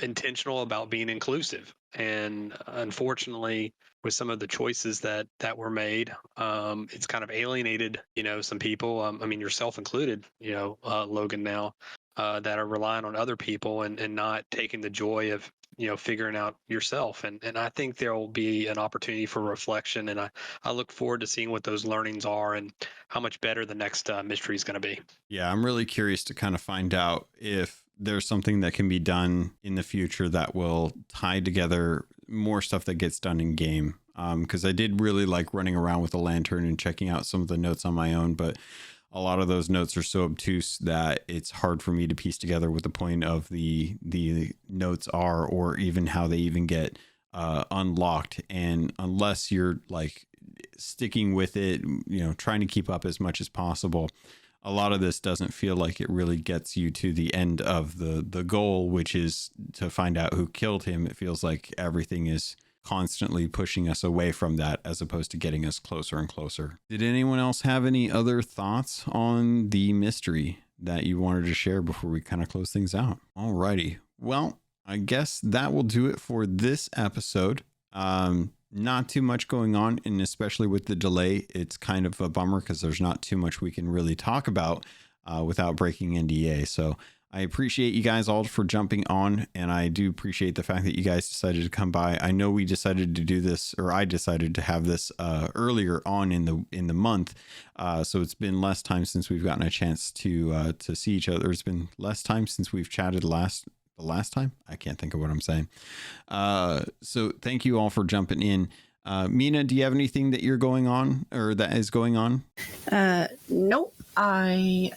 intentional about being inclusive, and unfortunately, with some of the choices that were made, it's kind of alienated some people. I mean, yourself included, Logan, now, that are relying on other people, and not taking the joy of figuring out yourself. And I think there will be an opportunity for reflection, and I look forward to seeing what those learnings are and how much better the next mystery is going to be. Yeah, I'm really curious to kind of find out if there's something that can be done in the future that will tie together more stuff that gets done in game. Because I did really like running around with a lantern and checking out some of the notes on my own, but a lot of those notes are so obtuse that it's hard for me to piece together what the point of the notes are, or even how they even get unlocked. And unless you're like sticking with it, trying to keep up as much as possible, a lot of this doesn't feel like it really gets you to the end of the goal, which is to find out who killed him. It feels like everything is constantly pushing us away from that, as opposed to getting us closer and closer. Did anyone else have any other thoughts on the mystery that you wanted to share before we kind of close things out? Alrighty. Well, I guess that will do it for this episode. Not too much going on, and especially with the delay, it's kind of a bummer because there's not too much we can really talk about without breaking NDA. So I appreciate you guys all for jumping on, and I do appreciate the fact that you guys decided to come by. I know we decided to do this, or I decided to have this earlier on in the month, so it's been less time since we've gotten a chance to see each other. It's been less time since we've chatted the last time. I can't think of what I'm saying. So thank you all for jumping in. Mina, do you have anything that you're going on, or that is going on? Nope. I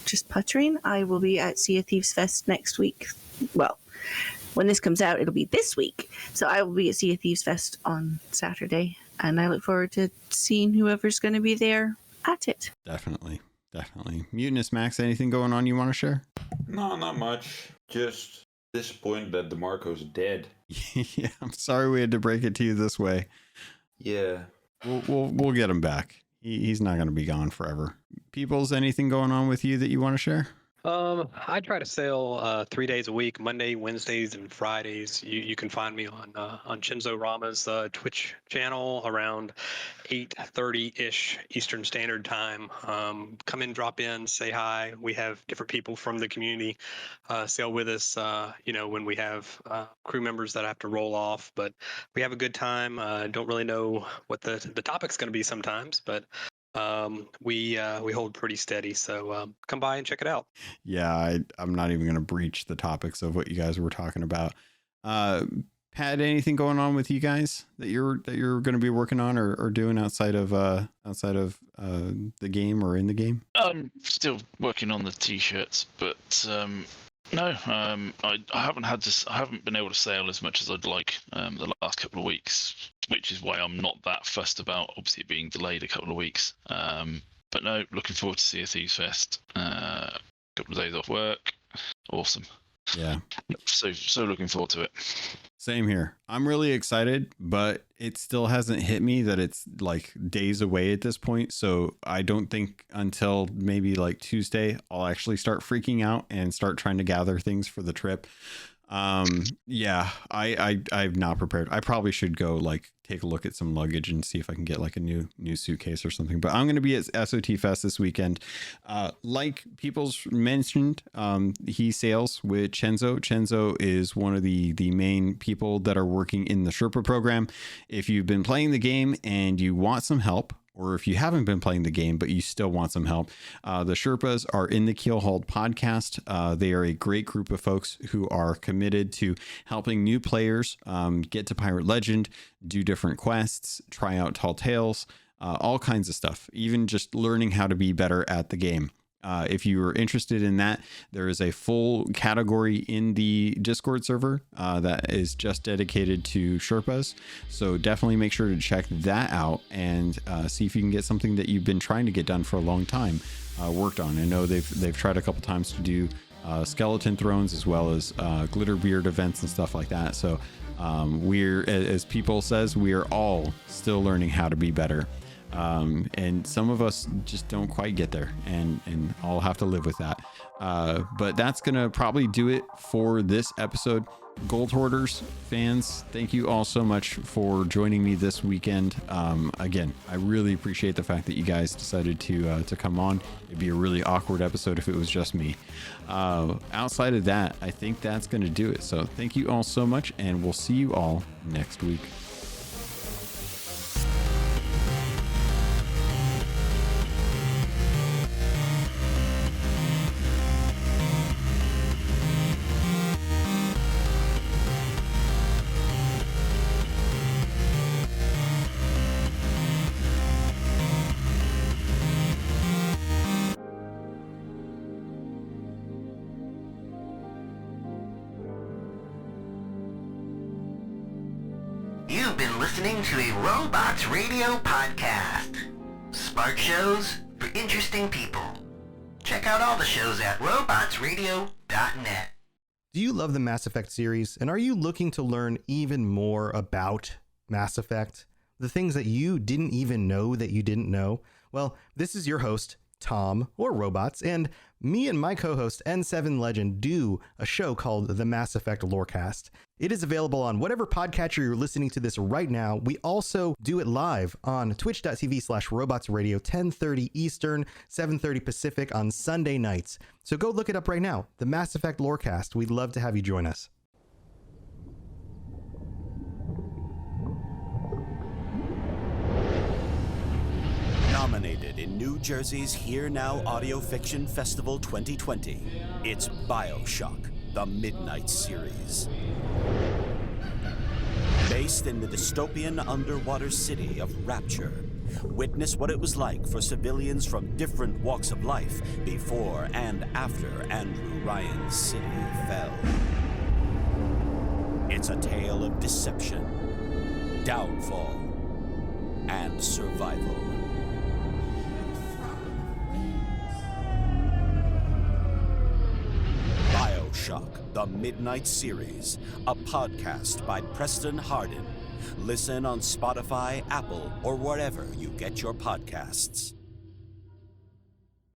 just puttering. I will be at Sea of Thieves Fest next week. Well, when this comes out, it'll be this week. So I will be at Sea of Thieves Fest on Saturday, and I look forward to seeing whoever's going to be there at it. Definitely. Mutinous Max, anything going on you want to share? No, not much. Just disappointed that DeMarco's dead. Yeah, I'm sorry we had to break it to you this way. Yeah. We'll get him back. He's not going to be gone forever. Peoples, anything going on with you that you want to share? I try to sail 3 days a week, Monday, Wednesdays, and Fridays. You can find me on Shinzo Rama's Twitch channel around 8:30-ish Eastern Standard Time. Come in, drop in, say hi. We have different people from the community sail with us, when we have crew members that have to roll off. But we have a good time. Don't really know what the topic's going to be sometimes, but we hold pretty steady, so come by and check it out. Yeah, I'm not even going to breach the topics of what you guys were talking about. Pat, anything going on with you guys that you're going to be working on or doing outside of the game or in the game? I'm still working on the t-shirts, but no, I haven't been able to sail as much as I'd like the last couple of weeks, which is why I'm not that fussed about obviously it being delayed a couple of weeks. But no, looking forward to Sea of Thieves Fest. A couple of days off work, awesome. Yeah. So looking forward to it. Same here. I'm really excited, but it still hasn't hit me that it's like days away at this point. So I don't think until maybe like Tuesday, I'll actually start freaking out and start trying to gather things for the trip. Yeah, I'm not prepared. I probably should go like take a look at some luggage and see if I can get like a new suitcase or something. But I'm going to be at SoT Fest this weekend. Like People's mentioned, he sails with Chenzo. Chenzo is one of the main people that are working in the Sherpa program. If you've been playing the game and you want some help, or if you haven't been playing the game, but you still want some help, the Sherpas are in the Keelhauled podcast. They are a great group of folks who are committed to helping new players get to Pirate Legend, do different quests, try out Tall Tales, all kinds of stuff, even just learning how to be better at the game. If you are interested in that, there is a full category in the Discord server that is just dedicated to Sherpas. So definitely make sure to check that out and see if you can get something that you've been trying to get done for a long time worked on. I know they've tried a couple times to do skeleton thrones as well as glitter beard events and stuff like that. So we're, as people says, we are all still learning how to be better. And some of us just don't quite get there, and I'll have to live with that. But that's going to probably do it for this episode. Gold Hoarders fans, thank you all so much for joining me this weekend. Again, I really appreciate the fact that you guys decided to come on. It'd be a really awkward episode if it was just me. Outside of that, I think that's going to do it. So thank you all so much, and we'll see you all next week. You've been listening to a Robots Radio podcast. Smart shows for interesting people. Check out all the shows at robotsradio.net. Do you love the Mass Effect series, and are you looking to learn even more about Mass Effect? The things that you didn't even know that you didn't know? Well, this is your host, Tom, or Robots, and me and my co-host N7 Legend do a show called the Mass Effect Lorecast. It is available on whatever podcatcher you're listening to this right now. We also do it live on twitch.tv/robotsradio, 10:30 Eastern, 7:30 Pacific on Sunday nights. So go look it up right now, the Mass Effect Lorecast. We'd love to have you join us. Nominated in New Jersey's Here Now Audio Fiction Festival 2020, it's BioShock, the Midnight Series. Based in the dystopian underwater city of Rapture, witness what it was like for civilians from different walks of life before and after Andrew Ryan's city fell. It's a tale of deception, downfall, and survival. BioShock, the Midnight Series, a podcast by Preston Hardin. Listen on Spotify, Apple, or wherever you get your podcasts.